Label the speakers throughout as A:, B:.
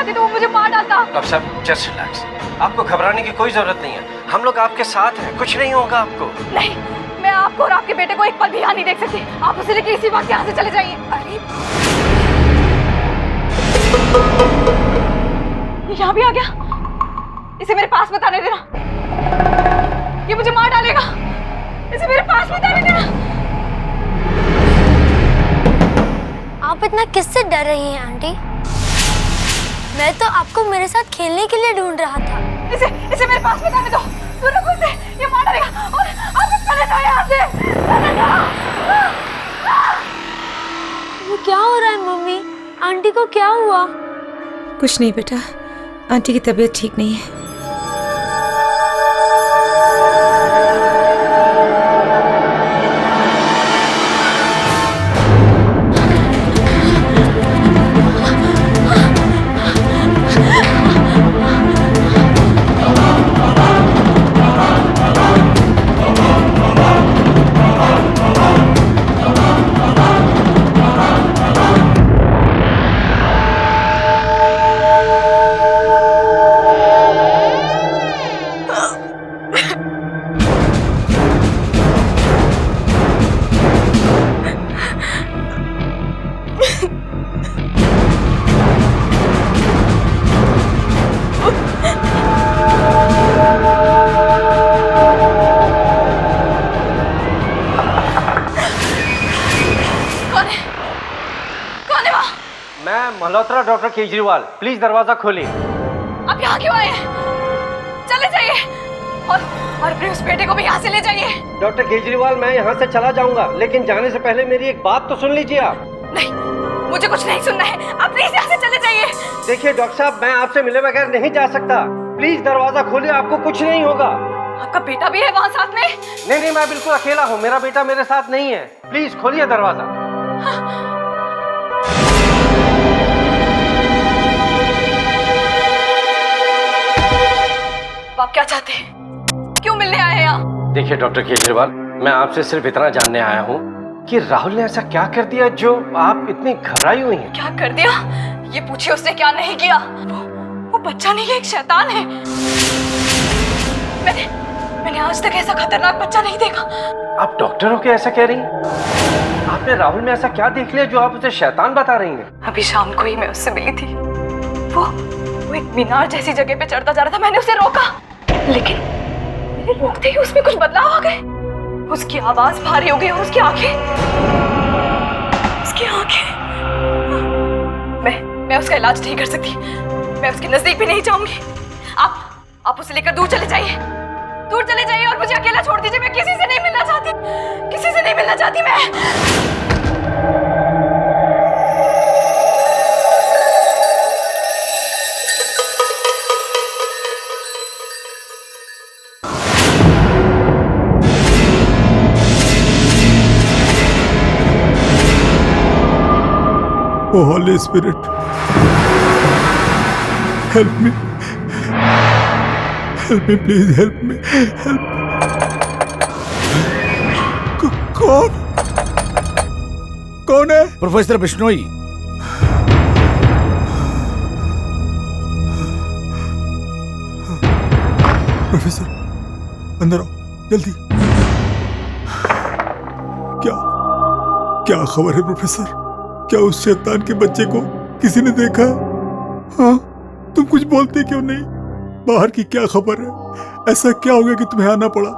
A: जाती तो वो मुझे मार डालता।
B: डॉक्टर साहब जस्ट रिलैक्स, आपको घबराने की कोई जरूरत नहीं है, हम लोग आपके साथ हैं, कुछ नहीं होगा आपको।
A: नहीं, मैं आपको और आपके बेटे को एक पल भी यहाँ नहीं देख सकती। आप उसे लेके इसी वक्त यहाँ से चले जाइए। अरे ये यहाँ भी आ गया, इसे मेरे पास मत आने देना, ये मुझे मार डालेगा, इसे मेरे पास मत आने देना।
C: आप इतना किससे डर रही हैं आंटी? मैं तो आपको मेरे साथ खेलने के लिए ढूंढ रहा था।
A: इसे मेरे पास मत आने दो, ये मार डालेगा और आप चले जाओ यहाँ से, चले जाओ।
C: ये क्या हो रहा है मम्मी? आंटी को क्या हुआ?
D: कुछ नहीं बेटा, आंटी की तबीयत ठीक नहीं है।
B: मल्होत्रा डॉक्टर केजरीवाल, प्लीज दरवाजा खोलिए।
A: आप यहाँ क्यों आए हैं? चले जाइए और अपने उस बेटे को भी यहाँ से ले जाइए।
B: डॉक्टर केजरीवाल, मैं यहाँ से चला जाऊंगा, लेकिन जाने से पहले मेरी एक बात तो सुन लीजिए आप।
A: नहीं, मुझे कुछ नहीं सुनना है, आप प्लीज यहाँ से चले जाइए।
B: देखिए डॉक्टर साहब, मैं आपसे मिले बगैर नहीं जा सकता, प्लीज दरवाजा खोलिए, आपको कुछ नहीं होगा।
A: आपका बेटा भी है वहाँ साथ में?
B: नहीं, मैं बिल्कुल अकेला हूँ, मेरा बेटा मेरे साथ नहीं है, प्लीज खोलिए दरवाजा।
A: आप क्या चाहते हैं? क्यों मिलने आए हैं यहाँ?
B: देखिए डॉक्टर केजरीवाल, मैं आपसे सिर्फ इतना जानने आया हूँ कि राहुल ने ऐसा क्या कर दिया जो आप इतनी घबराई हुई हैं?
A: क्या कर दिया? ये पूछिए उसने क्या नहीं किया। वो बच्चा नहीं है, एक शैतान है। मैंने आज तक ऐसा खतरनाक बच्चा नहीं देखा।
B: आप डॉक्टर हो के ऐसा कह रही हैं? आपने राहुल में ऐसा क्या देख लिया जो आप उसे शैतान बता रही हैं?
A: अभी शाम को ही मैं उससे मिली थी। वो एक मीनार जैसी जगह पे चढ़ता जा रहा था, मैंने उसे रोका, लेकिन मेरे रोकते ही उसमें कुछ बदलाव आ गए। उसकी आवाज भारी हो गई और उसकी आंखें मैं उसका इलाज नहीं कर सकती, मैं उसके नजदीक भी नहीं जाऊंगी। आप उसे लेकर दूर चले जाइए और मुझे अकेला छोड़ दीजिए। मैं किसी से नहीं मिलना चाहती मैं।
E: Oh Holy Spirit, help me, please help me, help. कौन है?
F: प्रोफेसर बिश्नोई।
E: प्रोफेसर अंदर आओ जल्दी। क्या खबर है प्रोफेसर? क्या उस शैतान के बच्चे को किसी ने देखा? हाँ, तुम कुछ बोलते क्यों नहीं? बाहर की क्या खबर है? ऐसा क्या हो गया कि तुम्हें आना पड़ा?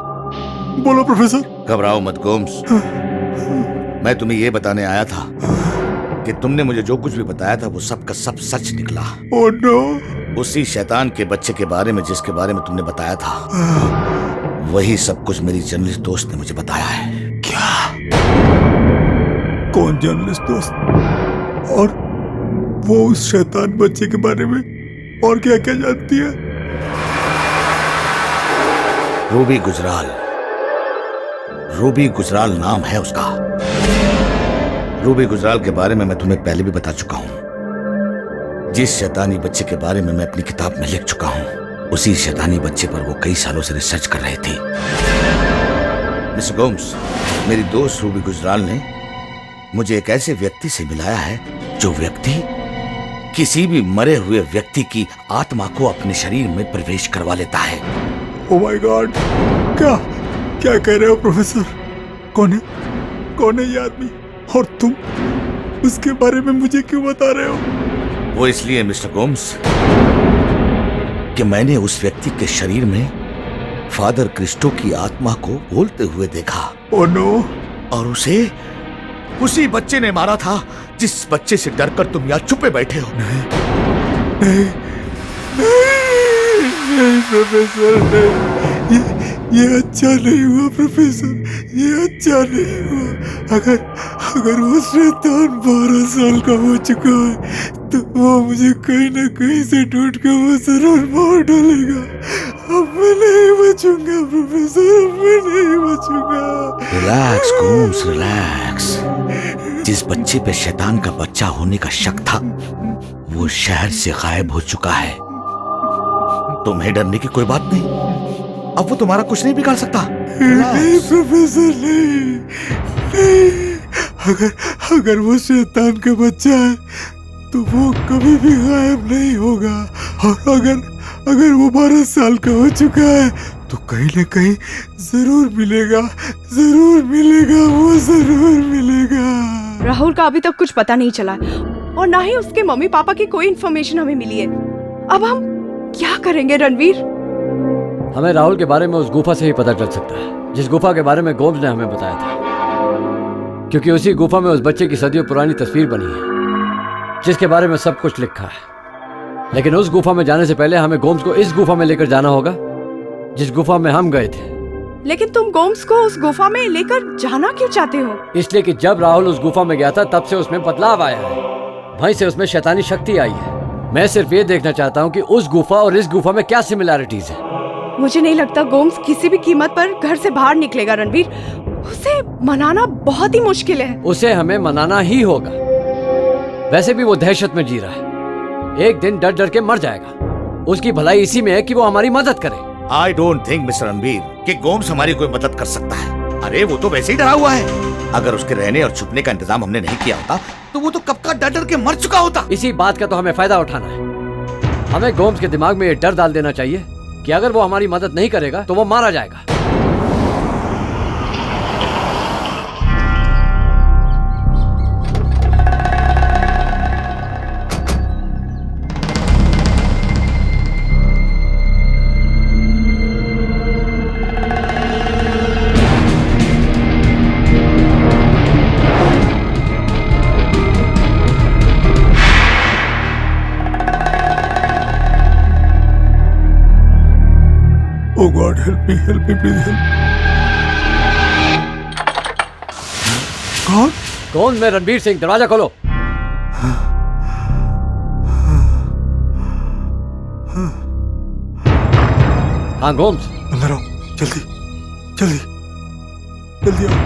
E: बोलो प्रोफेसर।
F: घबराओ मत गोम्स, मैं तुम्हें ये बताने आया था कि तुमने मुझे जो कुछ भी बताया था वो सब का सब सच निकला।
E: Oh no.
F: उसी शैतान के बच्चे के बारे में जिसके बारे में तुमने बताया था, वही सब कुछ मेरी जर्नलिस्ट दोस्त ने मुझे बताया है।
E: क्या? कौन जर्नलिस्ट दोस्त? और वो उस शैतान बच्चे के बारे में और क्या क्या जानती है?
F: रूबी गुजराल नाम है उसका। रूबी गुजराल के बारे में मैं तुम्हें पहले भी बता चुका हूं। जिस शैतानी बच्चे के बारे में मैं अपनी किताब में लिख चुका हूं, उसी शैतानी बच्चे पर वो कई सालों से रिसर्च कर रहे थे। मिस्टर गोम्स, मेरी दोस्त रूबी गुजराल ने मुझे एक ऐसे व्यक्ति से मिलाया है जो व्यक्ति किसी भी मरे हुए व्यक्ति की आत्मा को अपने शरीर में प्रवेश करवा लेता है।
E: ओ माय गॉड, क्या क्या कह रहे हो प्रोफेसर? कौन है ये आदमी? और तुम उसके बारे में मुझे क्यों बता रहे हो?
F: वो इसलिए मिस्टर गोम्स कि मैंने उस व्यक्ति के शरीर में फादर क्रिस्टो की आत्मा को बोलते हुए देखा।
E: Oh no!
F: और उसे उसी बच्चे ने मारा था जिस बच्चे से डरकर तुम यहाँ छुपे बैठे हो।
E: नहीं प्रोफेसर, नहीं, ये अच्छा नहीं हुआ प्रोफेसर, ये अच्छा नहीं हुआ। अगर वो शैतान 12 साल का हो चुका है तो वो मुझे कहीं ना कहीं से ढूंढ के वो जरूर मार डालेगा। अब मैं नहीं बचूंगा प्रोफेसर, अब मैं नहीं बचूंगा।
F: Relax Gomes, relax. जिस बच्चे पे शैतान का बच्चा होने का शक था वो शहर से गायब हो चुका है। तुम्हें डरने की कोई बात नहीं, अब वो तुम्हारा कुछ नहीं बिगाड़ सकता।
E: नहीं प्रोफेसर, नहीं। अगर वो शैतान का बच्चा है तो वो कभी भी गायब नहीं होगा। और अगर वो 12 साल का हो चुका है तो कहीं ना कहीं जरूर मिलेगा, वो जरूर मिलेगा।
G: राहुल का अभी तक कुछ पता नहीं चला और ना ही उसके मम्मी पापा की कोई इन्फॉर्मेशन हमें मिली है। अब हम क्या करेंगे रणवीर?
H: हमें राहुल के बारे में उस गुफा से ही पता चल सकता है जिस गुफा के बारे में गोम्स ने हमें बताया था, क्योंकि उसी गुफा में उस बच्चे की सदियों पुरानी तस्वीर बनी है जिसके बारे में सब कुछ लिखा है। लेकिन उस गुफा में जाने से पहले हमें गोम्स को इस गुफा में लेकर जाना होगा जिस गुफा में हम गए थे।
G: लेकिन तुम गोम्स को उस गुफा में लेकर जाना क्यों चाहते हो?
H: इसलिए कि जब राहुल उस गुफा में गया था तब से उसमें बदलाव आया है, वहीं से उसमें शैतानी शक्ति आई है। मैं सिर्फ ये देखना चाहता हूँ कि उस गुफा और इस गुफा में क्या सिमिलैरिटीज है।
G: मुझे नहीं लगता गोम्स किसी भी कीमत पर घर से बाहर निकलेगा रणवीर। उसे मनाना बहुत ही मुश्किल है।
H: उसे हमें मनाना ही होगा। वैसे भी वो दहशत में जी रहा है, एक दिन डर डर के मर जाएगा। उसकी भलाई इसी में है कि वो हमारी मदद करे।
F: I don't think mister Ranveer कि गोम्स हमारी कोई मदद कर सकता है। अरे वो तो वैसे ही डरा हुआ है। अगर उसके रहने और छुपने का इंतजाम हमने नहीं किया होता तो वो तो कब का डर डर के मर चुका होता।
H: इसी बात का तो हमें फायदा उठाना है। हमें गोम्स के दिमाग में ये डर डाल देना चाहिए कि अगर वो हमारी मदद नहीं करेगा तो वो मारा जाएगा।
E: Oh God, help me, please help. कौन?
H: कौन? मैं रणवीर सिंह। दरवाजा खोलो। हाँ गोम्स,
E: अंदर आओ, जल्दी आओ।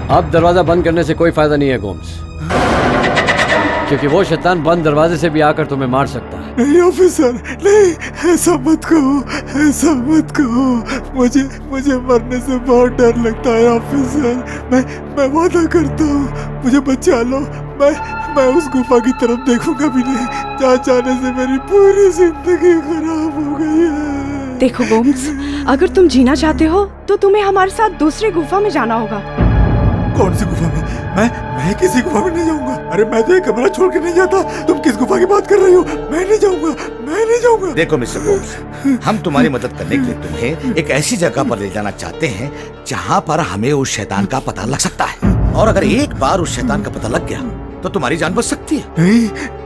H: अब दरवाजा बंद करने से कोई फायदा नहीं है गोम्स, क्योंकि वो शैतान बंद दरवाजे से भी आकर तुम्हें मार सकता है।
E: नहीं ऑफिसर, नहीं, ऐसा मत कहो। मुझे मरने से बहुत डर लगता है ऑफिसर। मैं वादा करता हूँ, मुझे बचा लो। मैं उस गुफा की तरफ देखूंगा भी नहीं जहाँ जाने से मेरी पूरी जिंदगी खराब हो गई है।
G: देखो गोम्स, अगर तुम जीना चाहते हो तो तुम्हें हमारे साथ दूसरी गुफा में जाना होगा।
E: कौन सी गुफा में? मैं किसी गुफा में नहीं जाऊंगा। अरे मैं तो ये कमरा छोड़ के नहीं जाता। तुम किस गुफा की बात कर रही हो? मैं नहीं जाऊंगा।
F: देखो मिस्टर गोम्स, हम तुम्हारी मदद करने के लिए तुम्हें एक ऐसी जगह पर ले जाना चाहते हैं जहाँ पर हमें उस शैतान का पता लग सकता है। और अगर एक बार उस शैतान का पता लग गया तो तुम्हारी जान बच सकती है।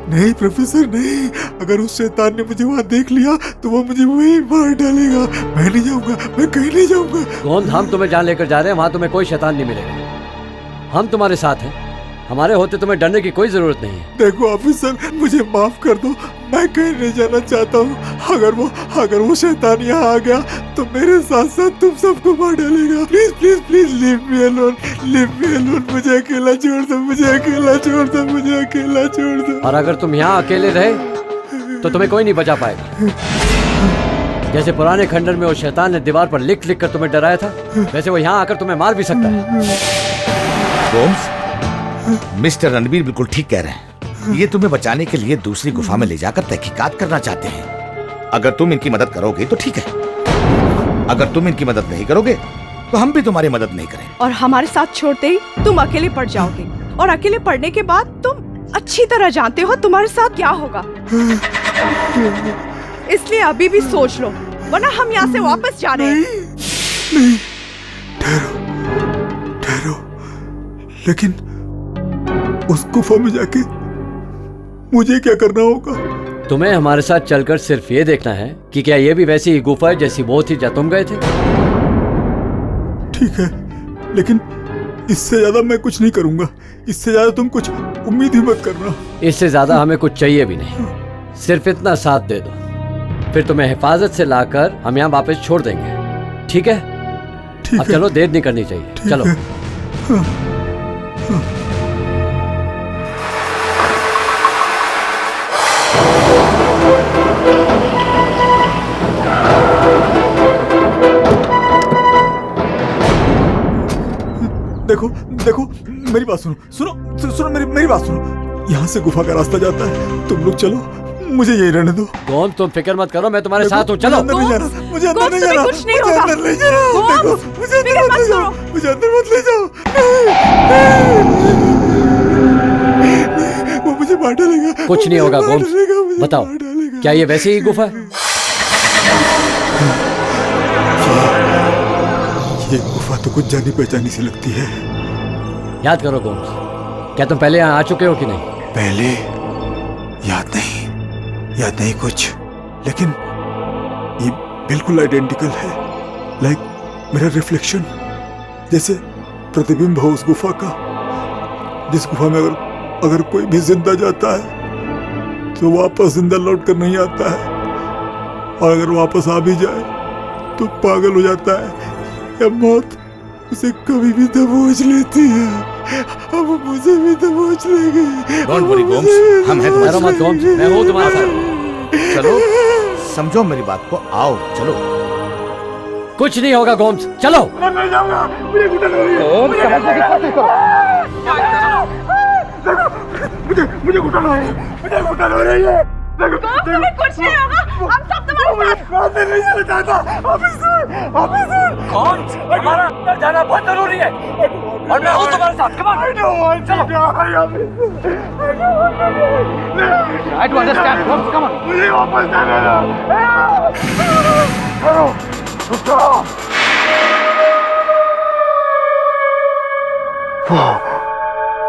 E: नहीं प्रोफेसर, नहीं। अगर उस शैतान ने मुझे वहाँ देख लिया तो वो मुझे वहीं मार डालेगा। मैं नहीं जाऊंगा, मैं कहीं नहीं जाऊंगा।
H: गोम्स, हम तुम्हें जहाँ लेकर जा रहे हैं वहाँ तुम्हें कोई शैतान नहीं मिलेगा। हम तुम्हारे साथ हैं, हमारे होते तुम्हें डरने की कोई जरूरत नहीं है।
E: देखो ऑफिसर, मुझे माफ कर दो, मैं कहीं नहीं जाना चाहता हूँ। अगर वो शैतान यहाँ आ गया तो मेरे साथ साथ तुम सबको मार डालेगा। Please leave me alone. मुझे अकेला छोड़ दो।
H: और अगर तुम यहाँ अकेले रहे तो तुम्हें कोई नहीं बचा पाएगा। जैसे पुराने खंडर में वो शैतान ने दीवार पर लिख कर तुम्हें डराया था, वैसे वो यहाँ आकर तुम्हें मार भी सकता है।
F: गोम्स, मिस्टर रणवीर बिल्कुल ठीक कह रहे हैं। ये तुम्हें बचाने के लिए दूसरी गुफा में ले जाकर तहकीकात करना चाहते हैं। अगर तुम इनकी मदद करोगे तो ठीक है, अगर तुम इनकी मदद नहीं करोगे तो हम भी तुम्हारी मदद नहीं करेंगे।
G: और हमारे साथ छोड़ते ही तुम अकेले पड़ जाओगे, और अकेले पड़ने के बाद तुम अच्छी तरह जानते हो तुम्हारे साथ क्या होगा। इसलिए अभी भी सोच लो, वरना हम यहाँ से वापस जा रहे हैं।
E: नहीं, ठहरो ठहरो, लेकिन उस गुफा में जाके मुझे क्या करना होगा?
H: तुम्हें हमारे साथ चलकर सिर्फ ये देखना है कि क्या ये भी वैसी ही गुफा है जैसी वो थी जहाँ तुम गए थे।
E: ठीक है, लेकिन इससे ज्यादा मैं कुछ नहीं करूंगा। इससे ज्यादा तुम कुछ उम्मीद ही मत करना।
H: इससे ज्यादा हमें कुछ चाहिए भी नहीं, सिर्फ इतना साथ दे दो, फिर तुम्हें हिफाजत से लाकर हम यहाँ वापस छोड़ देंगे। ठीक है?
E: ठीक
H: अब
E: है,
H: चलो, देर नहीं करनी चाहिए।
E: ठीक
H: चलो।
E: है। हाँ, हाँ। देखो देखो, मेरी बात सुनो सुनो सुनो, मेरी बात सुनो। यहाँ से गुफा का रास्ता जाता है, तुम लोग चलो, मुझे यही रहने दो।
H: कौन, तुम फिक्र मत करो, मैं तुम्हारे साथ हूँ। चलो।
E: मुझे अंदर नहीं जाना, मुझे अंदर नहीं
G: तुम्हें
E: जाना,
G: कुछ नहीं
E: मुझे
G: होगा।
E: अंदर नहीं जाना। देखो, मुझे अंदर मत ले जाओ, मुझे अंदर मत ले जाओ। वो मुझे मार डालेगा।
H: कुछ नहीं होगा गोम्स। बताओ, क्या ये वैसी ही गुफा है?
E: ये गुफा तो कुछ जानी पहचानी सी लगती है।
H: याद करो गोम्स, क्या तुम पहले यहाँ आ चुके हो कि नहीं?
E: पहले याद नहीं कुछ, लेकिन ये बिल्कुल आइडेंटिकल है। लाइक मेरा रिफ्लेक्शन, जैसे प्रतिबिंब हो उस गुफा का। जिस गुफा में अगर कोई भी जिंदा जाता है तो वापस जिंदा लौट कर नहीं आता है, और अगर वापस आ भी जाए तो पागल हो जाता है, या मौत उसे कभी भी दबोच लेती है। अब मुझे भी दबोच लेगी।
F: डोंट वरी गोम्स, हम हैं
H: डरो मत गोम्स, मैं हूँ तुम्हारे साथ।
F: चलो, समझो मेरी बात को, आओ चलो।
H: कुछ नहीं होगा गोम्स, चलो।
E: मैं नहीं जाऊंगा, मुझे घुटन हो रही है। मुझे घुटन हो रही है, मुझे घुटन हो रही है।
G: तुम्हें कुछ नहीं होगा, हम सब तुम्हारे साथ।
E: मैं नहीं जाना चाहता। Officer, officer.
H: कौन? हमारा अंदर जाना बहुत जरूरी है, और मैं हूँ तुम्हारे साथ। कम ऑन, चलो।
B: I do understand. Come on.
E: मुझे वापस जाना है।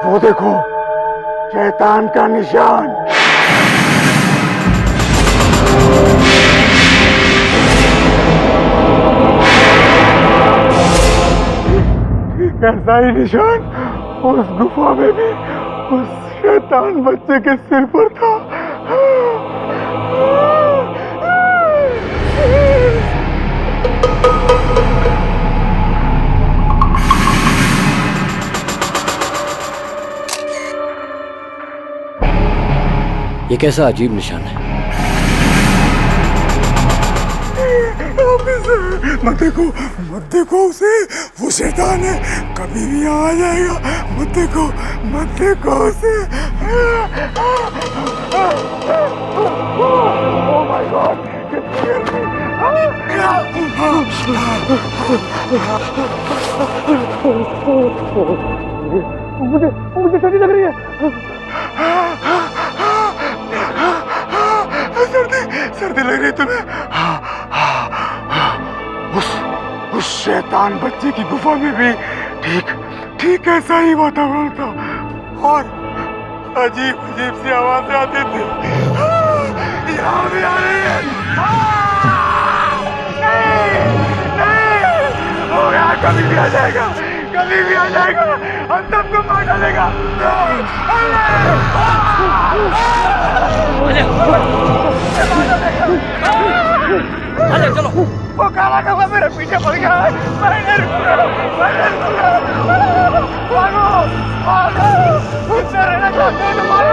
E: वो देखो, शैतान का निशान। कैसा ही निशान उस गुफा में भी उस शैतान बच्चे के सिर पर था।
H: ये कैसा अजीब निशान है?
E: मत देखो उसे, वो शैतान है, कभी भी आ जाएगा। मत देखो उसे। Oh my God! मुझे सर्दी लग रही है। सर्दी लग रही है तुम्हें? उस शैतान बच्चे की गुफा में भी ठीक ऐसा ही वातावरण था, और अजीब सी आवाजें आती थी। यहाँ भी आ रही है। नहीं, वो यहाँ कभी भी आ जाएगा, हम सबको मार डालेगा।
H: चलो।
E: वो काला कौवा मेरे पीछे पड़ गया है। मैं नहीं रुकूंगा। भागो, उससे रहना चाहते हो तो मारो।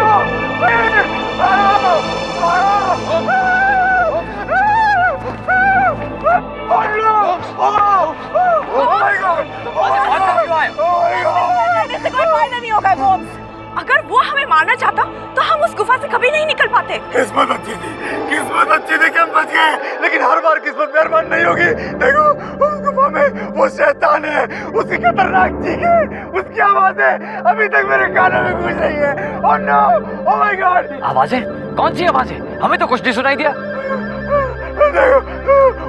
G: इससे कोई फायदा नहीं हो गए गोम्स। अगर वो हमें मारना चाहता तो हम उस गुफा से कभी नहीं निकल पाते।
E: किस्मत अच्छी थी कि हम बच गए, लेकिन हर बार किस्मत मेहरबान नहीं होगी। देखो उस गुफा में वो शैतान है, उसकी खतरनाक चीखें, उसकी आवाजें अभी तक मेरे कानों में गूंज रही है। Oh no, oh my god.
H: आवाजें? कौन सी आवाजें? हमें तो कुछ नहीं सुनाई दिया।
E: देखो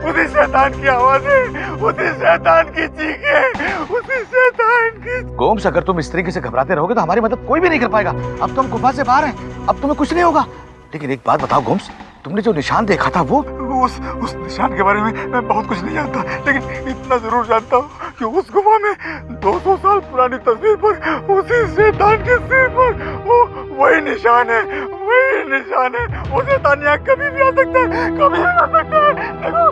E: उसी शैतान की आवाजें, उसी शैतान की चीखें, उसी शैतान की।
F: गोम्स, अगर तुम इस तरीके से घबराते रहोगे तो हमारी मदद कोई भी नहीं कर पाएगा। अब तुम गुफा से बाहर हैं, अब तुम्हें कुछ नहीं होगा। लेकिन एक बात बताओ गोम्स, तुमने जो निशान देखा था वो
E: उस निशान के बारे में मैं बहुत कुछ नहीं जानता, लेकिन इतना जरूर जानता हूँ कि उस गुफा में 200 साल पुरानी तस्वीर पर उसी शैतान के सिर पर वही निशान है, वही निशान है। वो शैतान यहाँ कभी भी आ सकता है, कभी भी आ सकता है। देखो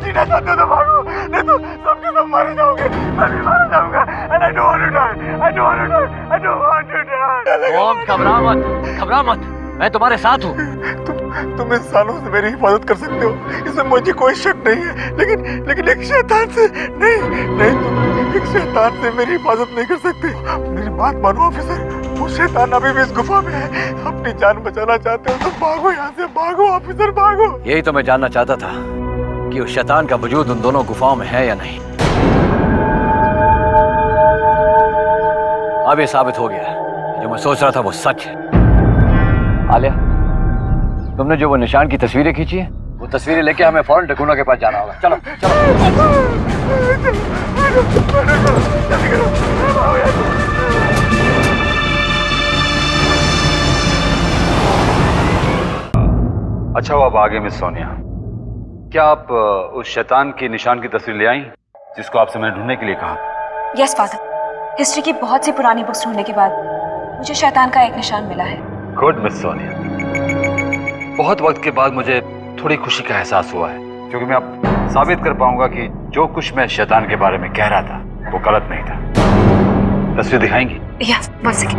E: जीना चाहते हो तो भागो, नहीं तो सबके सब मारे जाओगे, मैं भी मारा जाऊंगा। And I don't want to die, I don't want to die, I don't want to die।
H: Gomes, घबरा मत, मैं तुम्हारे साथ हूँ।
E: तुम इंसानों से मेरी हिफाजत कर सकते हो, इसमें मुझे कोई शक नहीं है, लेकिन एक शैतान से नहीं, तुम एक शैतान से मेरी हिफाजत नहीं कर सकते। मेरी बात मानो ऑफिसर, वो शैतान अभी भी इस गुफा में है। अपनी जान बचाना चाहते हो तो भागो यहाँ से, भागो ऑफिसर, भागो।
H: यही तो मैं जानना चाहता था कि उस शैतान का वजूद उन दोनों गुफाओं में है या नहीं। अब ये साबित हो गया, जो मैं सोच रहा था वो सच है। आलिया, तुमने जो वो निशान की तस्वीरें खींची है, वो तस्वीरें लेके हमें फौरन टकूना के पास जाना होगा। चलो
I: अच्छा हुआ आप आ गए मिस सोनिया। क्या आप उस शैतान की निशान की तस्वीर ले आई जिसको आपसे मैंने ढूंढने के लिए कहा?
A: यस फादर, हिस्ट्री की बहुत सी पुरानी बुक्स ढूंढने के बाद मुझे शैतान का एक निशान मिला है।
I: गुड मिस सोनिया, बहुत वक्त के बाद मुझे थोड़ी खुशी का एहसास हुआ है, क्योंकि मैं अब साबित कर पाऊंगा कि जो कुछ मैं शैतान के बारे में कह रहा था वो गलत नहीं था। तस्वीर दिखाएंगी?
A: Yes, one second.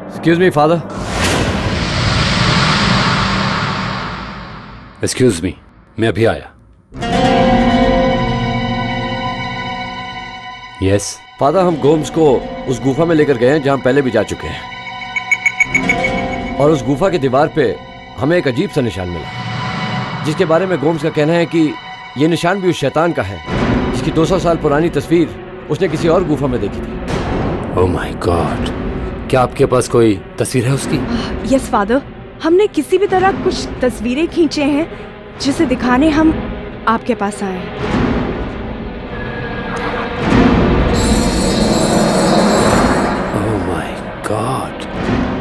H: Excuse me father.
I: Excuse me, मैं अभी आया। यस
H: फादर, हम गोम्स को उस गुफा में लेकर गए हैं जहां पहले भी जा चुके हैं, और उस गुफा की दीवार पे हमें एक अजीब सा निशान मिला, जिसके बारे में गोम्स का कहना है कि ये निशान भी उस शैतान का है, जिसकी 200 साल पुरानी तस्वीर उसने किसी और गुफा में देखी थी।
I: ओह माय गॉड, क्या आपके पास कोई तस्वीर है उसकी?
G: यस फादर, हमने किसी भी तरह कुछ तस्वीरें खींचे हैं जिसे दिखाने हम आपके पास आए हैं।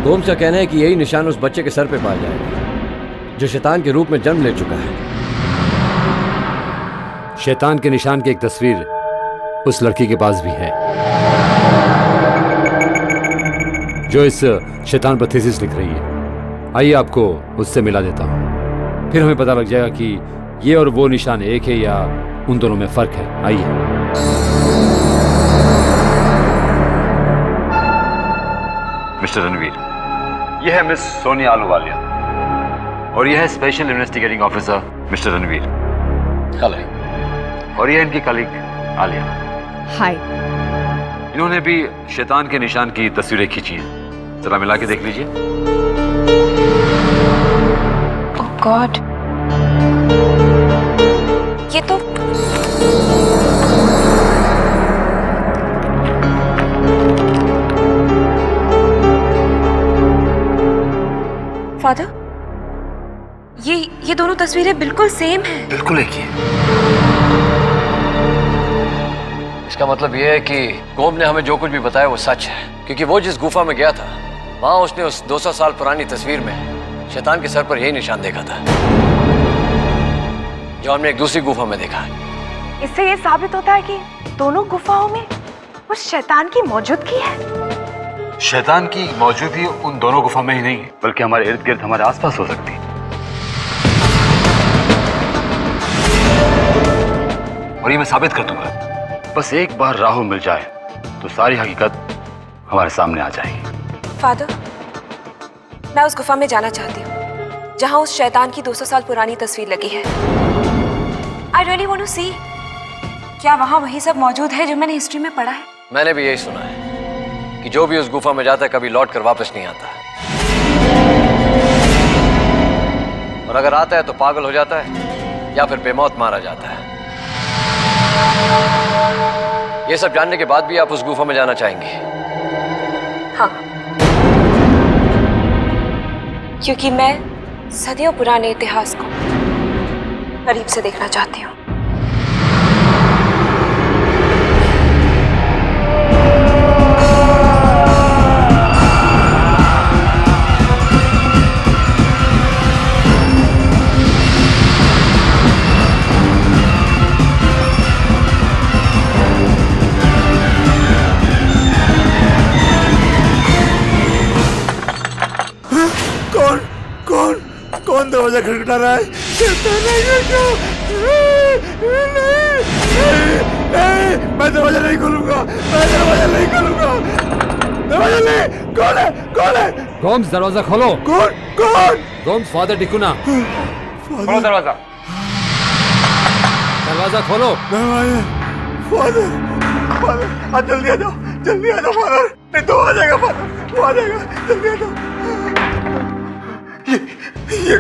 H: गोम्स का कहना है कि यही निशान उस बच्चे के सर पे पाया जाएगा जो शैतान के रूप में जन्म ले चुका है।
I: शैतान के निशान की एक तस्वीर उस लड़की के पास भी है जो इस शैतान पर थीसिस लिख रही है। आइए आपको उससे मिला देता हूँ, फिर हमें पता लग जाएगा कि ये और वो निशान एक है या उन दोनों में फर्क है। आइए। मिस्टर रणवीर, यह है मिस सोनिया अहलूवालिया और यह है special investigating officer mister Ranveer. Hello. और यह इनकी कलीग आलिया।
G: हाय।
I: इन्होंने भी शैतान के निशान की तस्वीरें खींची हैं, जरा मिला के देख लीजिए।
A: ओह गॉड, ये तो फादर, ये दोनों तस्वीरें बिल्कुल सेम हैं।
I: बिल्कुल एक ही।
H: इसका मतलब यह है कि गोम ने हमें जो कुछ भी बताया वो सच है, क्योंकि वो जिस गुफा में गया था वहां उसने उस 200 साल पुरानी तस्वीर में शैतान के सर पर यही निशान देखा था जो हमने एक दूसरी गुफा में देखा।
G: इससे ये साबित होता है कि दोनों गुफाओं में उस शैतान की मौजूदगी है।
I: शैतान की मौजूदगी उन दोनों गुफा में ही नहीं है, बल्कि हमारे इर्द गिर्द, हमारे आसपास हो सकती है। और ये मैं साबित कर दूंगा। बस एक बार राहुल मिल जाए तो सारी हकीकत हमारे सामने आ जाएगी।
A: फादर, मैं उस गुफा में जाना चाहती हूँ जहाँ उस शैतान की 200 साल पुरानी तस्वीर लगी है। I really want to see
J: क्या वहाँ वही सब मौजूद है जो मैंने हिस्ट्री में पढ़ा है?
H: मैंने भी यही सुना है कि जो भी उस गुफा में जाता है कभी लौट कर वापस नहीं आता है, और अगर आता है तो पागल हो जाता है या फिर बेमौत मारा जाता है। ये सब जानने के बाद भी आप उस गुफा में जाना चाहेंगे?
J: हाँ, क्योंकि मैं सदियों पुराने इतिहास को करीब से देखना चाहती हूँ।
E: कौन दरवाजा खटखटा रहा है? नहीं, मैं दरवाजा नहीं खोलूंगा, मैं दरवाजा नहीं खोलूंगा। दरवाजा नहीं, कौन है? कौन है?
H: गोम्स, दरवाजा खोलो।
E: कौन? कौन?
H: गोम्स, फादर टिकुना।
I: खोलो दरवाजा।
H: दरवाजा खोलो।
E: दरवाजा। फादर, फादर, आज जल्दी आ जाओ, जल्दी आ जाओ फादर, नहीं तो आ जाएगा फादर, वो आ जाएगा, जल्दी आ जाओ। ये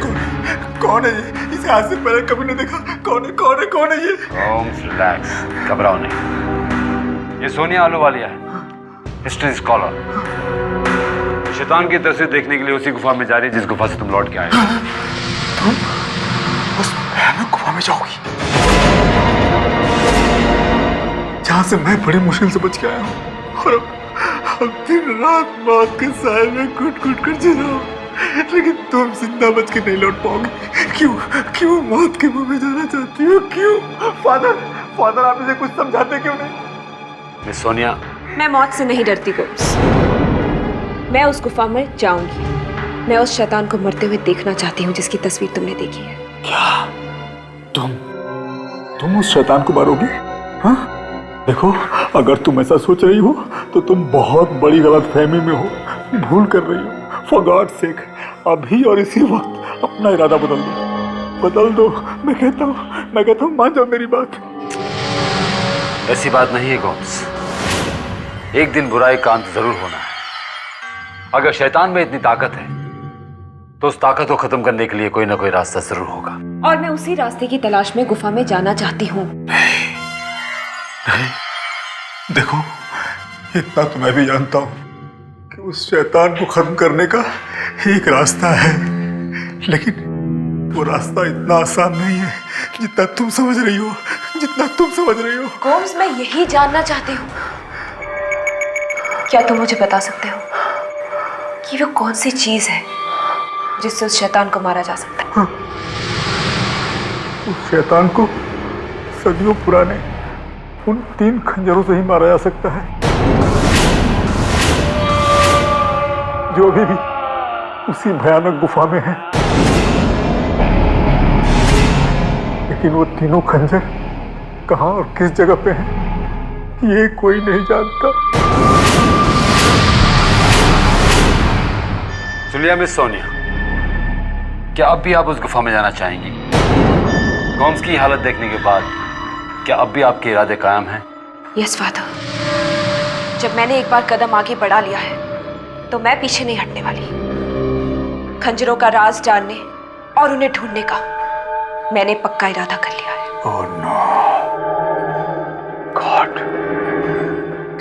E: कौन है? ये इसे आज से पहले कभी नहीं देखा। कौन है? कौन है? कौन है ये?
I: होम्स, रिलैक्स, घबराओ नहीं। ये सोनिया आलूवालिया है, हिस्ट्री स्कॉलर। शैतान की तस्वीर देखने के लिए उसी गुफा में जा रही है जिस गुफा से तुम लौट के आए हो।
E: तुम उस भयानक गुफा में जाओगी जहां से मैं बड़ी मुश्किल से बच के आया हूँ, और अब दिन रात मौत के साए में घुट घुट कर जी रहा हूँ, लेकिन तुम जिंदा बच के नहीं लौट पाओगे। क्यों? क्यों मौत के मुंह में जाना चाहती हो? क्यों? फादर, फादर, आप इसे कुछ समझाते क्यों नहीं?
I: मिस सोनिया,
J: मैं मौत से नहीं डरती गोम्स। मैं उस गुफा में जाऊंगी। मैं उस शैतान को मरते हुए देखना चाहती हूँ जिसकी तस्वीर तुमने देखी है।
E: क्या तुम उस शैतान को मारोगी? हाँ? देखो, अगर तुम ऐसा सोच रही हो तो तुम बहुत बड़ी गलतफहमी में हो, भूल कर रही हो। फॉर गॉड सेक, अभी और इसी वक्त अपना इरादा बदल दो, बदल दो। मैं कहता हूँ मान जाओ मेरी बात।
I: ऐसी बात नहीं है गोम्स। एक दिन बुराई का अंत जरूर होना है। अगर शैतान में इतनी ताकत है तो उस ताकत को खत्म करने के लिए कोई ना कोई रास्ता जरूर होगा,
J: और मैं उसी रास्ते की तलाश में गुफा में जाना चाहती हूँ।
E: नहीं, देखो, इतना तो मैं भी जानता हूँ कि उस शैतान को खत्म करने का एक रास्ता है, लेकिन वो रास्ता इतना आसान नहीं है जितना तुम समझ रही हो, जितना तुम समझ रही हो।
J: गोम्स, मैं यही जानना चाहती हूँ, क्या तुम मुझे बता सकते हो कि वो कौन सी चीज है जिससे उस शैतान को मारा जा सकता है?
E: हाँ, उस शैतान को सदियों पुराने उन 3 खंजरों से ही मारा जा सकता है जो अभी भी उसी भयानक गुफा में है। लेकिन वो तीनों खंजर कहाँ और किस जगह पे हैं, ये कोई नहीं जानता।
I: सुनिए मिस सोनिया, क्या अब भी आप उस गुफा में जाना चाहेंगी? गोम्स की हालत देखने के बाद क्या अब भी आपके इरादे कायम हैं?
J: यस फादर, जब मैंने एक बार कदम आगे बढ़ा लिया है तो मैं पीछे नहीं हटने वाली। खंजरों का राज जानने और उन्हें ढूंढने का मैंने पक्का इरादा कर लिया है।
E: Oh no God.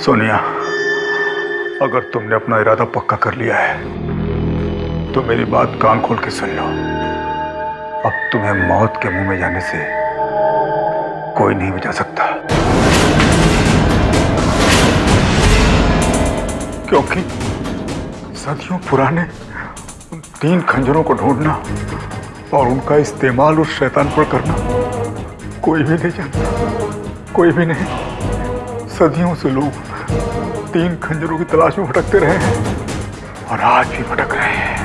E: सोनिया, अगर तुमने अपना इरादा पक्का कर लिया है तो मेरी बात कान खोल के सुन लो। अब तुम्हें मौत के मुंह में जाने से कोई नहीं बचा सकता, क्योंकि सदियों पुराने उन 3 खंजरों को ढूंढना और उनका इस्तेमाल उस शैतान पर करना कोई भी नहीं जानता, कोई भी नहीं। सदियों से लोग 3 खंजरों की तलाश में भटकते रहे हैं और आज भी भटक रहे हैं।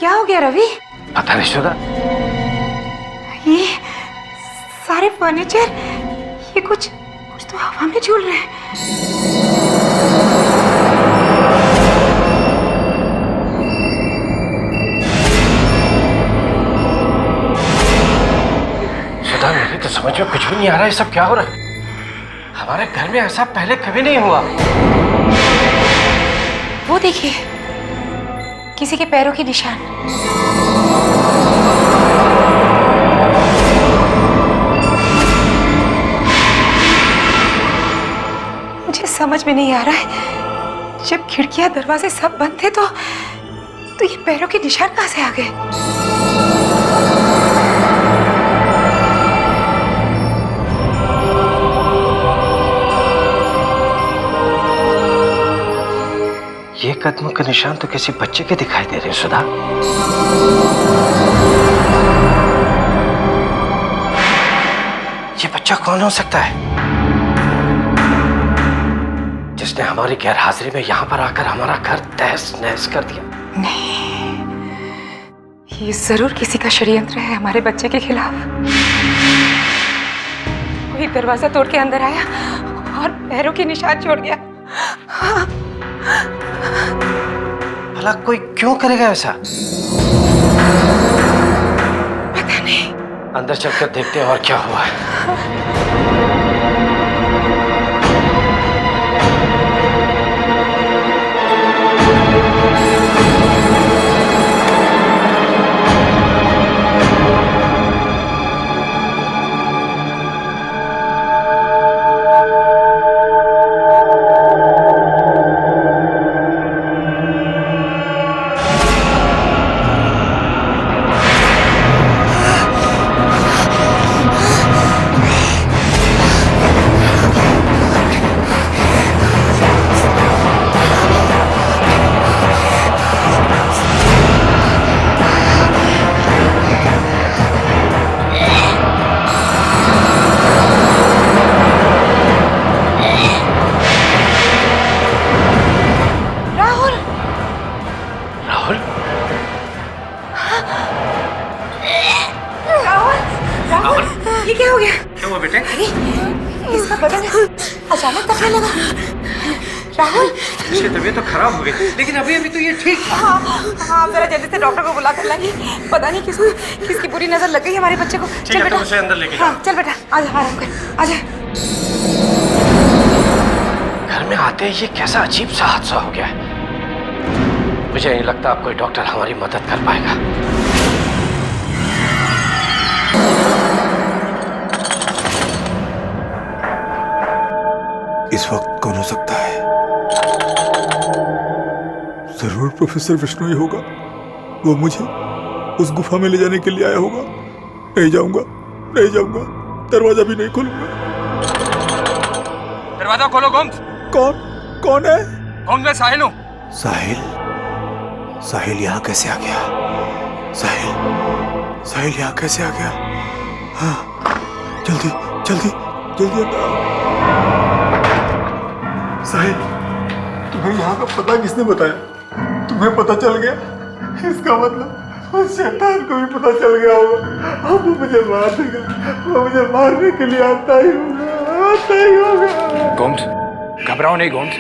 J: क्या हो गया रवि?
B: पता नहीं सुधा।
J: ये सारे फर्नीचर, ये कुछ तो हवा में झूल रहे हैं।
B: सुधा, मेरी तो समझ में कुछ भी नहीं आ रहा है, सब क्या हो रहा है? हमारे घर में ऐसा पहले कभी नहीं हुआ।
J: वो देखिए, किसी के पैरों के निशान। मुझे समझ में नहीं आ रहा है, जब खिड़कियां दरवाजे सब बंद थे तो ये पैरों के निशान कहां से आ गए?
B: ये कदमों के निशान तो किसी बच्चे के दिखाई दे रहे हैं सुधा। ये बच्चा कौन हो सकता है जिसने हमारी गैर हाजिरी में यहां पर आकर हमारा घर तहस नहस कर दिया?
J: नहीं, ये जरूर किसी का षड्यंत्र है हमारे बच्चे के खिलाफ। कोई दरवाजा तोड़ के अंदर आया और पैरों के निशान छोड़ गया। हाँ।
B: भला कोई क्यों करेगा ऐसा?
J: पता नहीं।
B: अंदर चलकर देखते हैं और क्या हुआ है।
J: ये क्या हो गया?
B: क्या हुआ बेटे?
J: अरे इसका बदन अचानक तकने लगा। राहुल,
B: इसकी तबीयत तो खराब हो गई, लेकिन अभी अभी तो ये ठीक था।
J: हाँ, जरा जल्दी से डॉक्टर को बुला कर लाइए। पता नहीं किसकी बुरी नजर लग गई हमारे बच्चे को।
B: चल बेटा, उसे अंदर लेके
J: हाँ, चल बेटा, आजा आराम कर, आजा।
B: घर में आते ही ये कैसा अजीब सा हादसा हो गया है। मुझे नहीं लगता अब कोई डॉक्टर हमारी मदद कर पाएगा।
E: इस वक्त कौन हो सकता है? जरूर प्रोफेसर विष्णु ही होगा। वो मुझे उस गुफा में ले जाने के लिए आया होगा। नहीं जाऊंगा, नहीं जाऊंगा, दरवाजा भी नहीं खोलूंगा।
K: दरवाजा खोलो गोम्स।
E: कौन है?
K: गोम्स, मैं साहिल हूँ।
E: साहिल? साहिल यहाँ कैसे आ गया? साहिल यहाँ कैसे आ गया? हाँ, जल्दी जल्दी जल्दी अंदर आओ। साहिल, तुम्हें यहाँ का पता किसने बताया? तुम्हें पता चल गया? इसका मतलब उस शैतान को भी पता चल गया होगा। अब वो मुझे मार देगा। वो मुझे मारने के लिए आता ही होगा।
K: गोम्स, घबराओ नहीं गोम्स।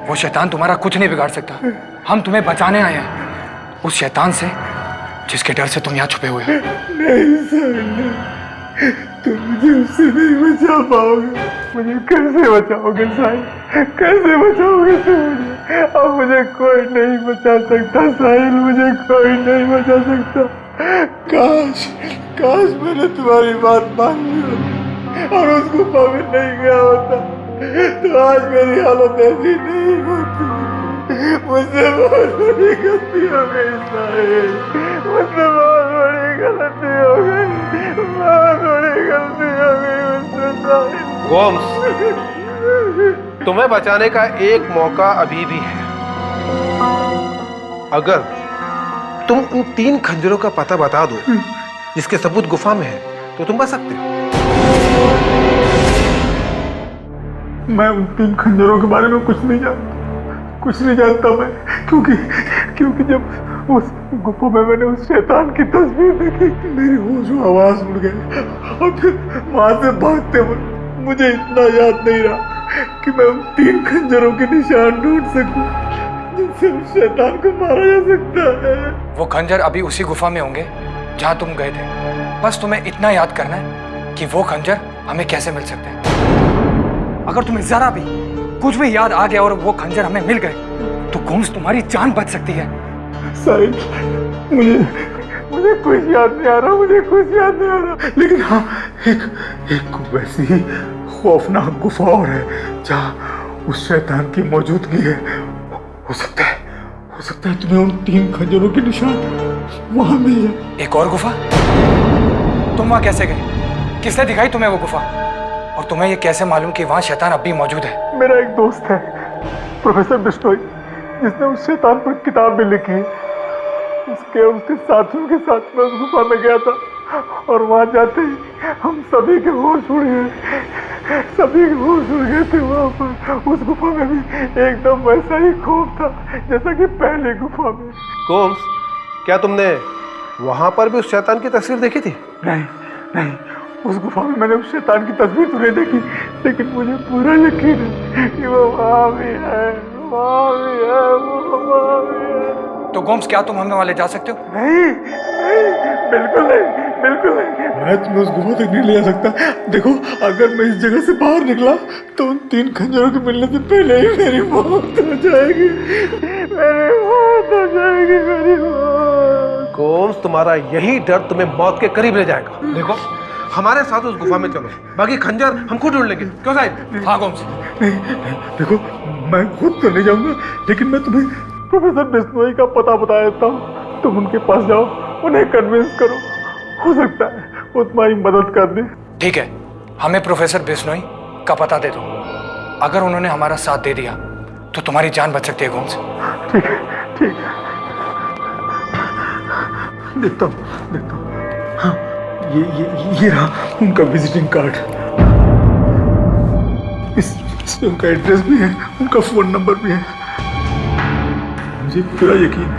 K: वो शैतान तुम्हारा कुछ नहीं बिगाड़ सकता। हम तुम्हें बचाने आए हैं उस शैतान से जिसके डर से तुम यहाँ छुपे हुए हो।
E: नहीं साहिल, तुम मुझे उससे नहीं बचा पाओगे। मुझे कैसे बचाओगे साहिल? कैसे बचाओगे तुम मुझे? अब मुझे कोई नहीं बचा सकता साहिल, मुझे कोई नहीं बचा सकता। काश मैंने तुम्हारी बात मान ली होती और उस गुफा में नहीं गया होता तो आज मेरी हालत ऐसी नहीं होती। मुझसे बहुत बड़ी गलती हो गई साहिल, मुझसे बहुत बड़ी गलती हो गई, बहुत बड़ी गलती हो गई मुझसे साहिल।
L: गोम्स, तुम्हें बचाने का एक मौका अभी भी है। अगर तुम उन 3 खंजरों का पता बता दो जिसके सबूत गुफा में है तो तुम बच सकते हो।
E: मैं उन 3 खंजरों के बारे में कुछ नहीं जानता मैं, क्योंकि जब उस गुफा में मैंने उस शैतान की तस्वीर देखी, मेरी होश और आवाज उड़ गई और फिर वहां से भागते वक्त मुझे इतना याद नहीं रहा कि मैं उन 3 खंजरों के निशान ढूंढ सकूं जिनसे उस शैतान को मारा जा सकता है।
K: वो खंजर अभी उसी गुफा में होंगे जहां तुम गए थे। बस तुम्हें इतना याद करना है कि वो खंजर हमें कैसे मिल सकते हैं। अगर तुम्हें जरा भी कुछ भी याद आ गया और वो खंजर हमें मिल गए तो गोम्स तुम्हारी जान बच सकती है।
E: साहिब, मुझे कुछ याद नहीं आ रहा, मुझे कुछ याद नहीं आ रहा, लेकिन हाँ एक वैसी ही खौफनाक गुफा और है जहाँ उस शैतान की मौजूदगी है। हो सकता है तुम्हें उन 3 खंजरों के निशान वहां मिल जाए।
K: एक और गुफा? तुम वहां कैसे गए? किसने दिखाई तुम्हें वो गुफा? और तुम्हें ये कैसे मालूम कि वहां शैतान अब भी मौजूद है?
E: मेरा एक दोस्त है प्रोफेसर बिश्नोई, जिसने उस शैतान पर किताब भी लिखी है। उसके साथियों के साथ मैं उस गुफा में गया था और वहां जाते ही हम सभी के होश उड़ गए थे। वहां पर उस गुफा में भी एकदम वैसा ही खौफ था जैसा कि पहले गुफा में।
L: गोम्स, क्या तुमने वहां पर भी उस शैतान की तस्वीर देखी थी?
E: नहीं, उस गुफा में मैंने उस शैतान की तस्वीर तो नहीं देखी, लेकिन मुझे पूरा यकीन है कि वो वहां भी है।
K: तो गोम्स, क्या तुम हमें वहां ले जा सकते हो?
E: नहीं, बिल्कुल नहीं। मैं तुम्हें उस गुफा तक नहीं ले जा सकता। देखो, अगर मैं इस जगह से बाहर निकला तो उन 3 खंजरों के मिलने से पहले ही मेरी मौत हो जाएगी।
L: गोम्स, तुम्हारा यही डर तुम्हें मौत के करीब ले जाएगा। देखो, हमारे साथ उस गुफा में चलो, बाकी खंजर हम खुद ढूंढ लेंगे। क्यों साहिब?
K: हाँ गोम्स।
E: नहीं, देखो, मैं खुद तो नहीं जाऊंगा, लेकिन मैं तुम्हें प्रोफेसर बिश्नोई का पता बता देता हूँ। तुम उनके पास जाओ, उन्हें कन्विंस करो, हो सकता है वो तुम्हारी मदद कर दे।
K: ठीक है, हमें प्रोफेसर बिश्नोई का पता दे दो। अगर उन्होंने हमारा साथ दे दिया तो तुम्हारी जान बच सकती है गोम्स।
E: ठीक है। देखता हूँ। हाँ, ये रहा उनका विजिटिंग कार्ड। इसमें उनका एड्रेस भी है, उनका फोन नंबर भी है। मुझे पूरा यकीन है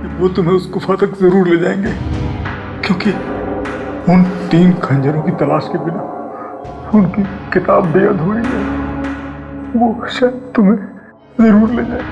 E: कि वो तुम्हें उस गुफा तक जरूर ले जाएंगे, क्योंकि उन 3 खंजरों की तलाश के बिना उनकी किताब भी अधूरी है। वो शायद तुम्हें जरूर ले जाए।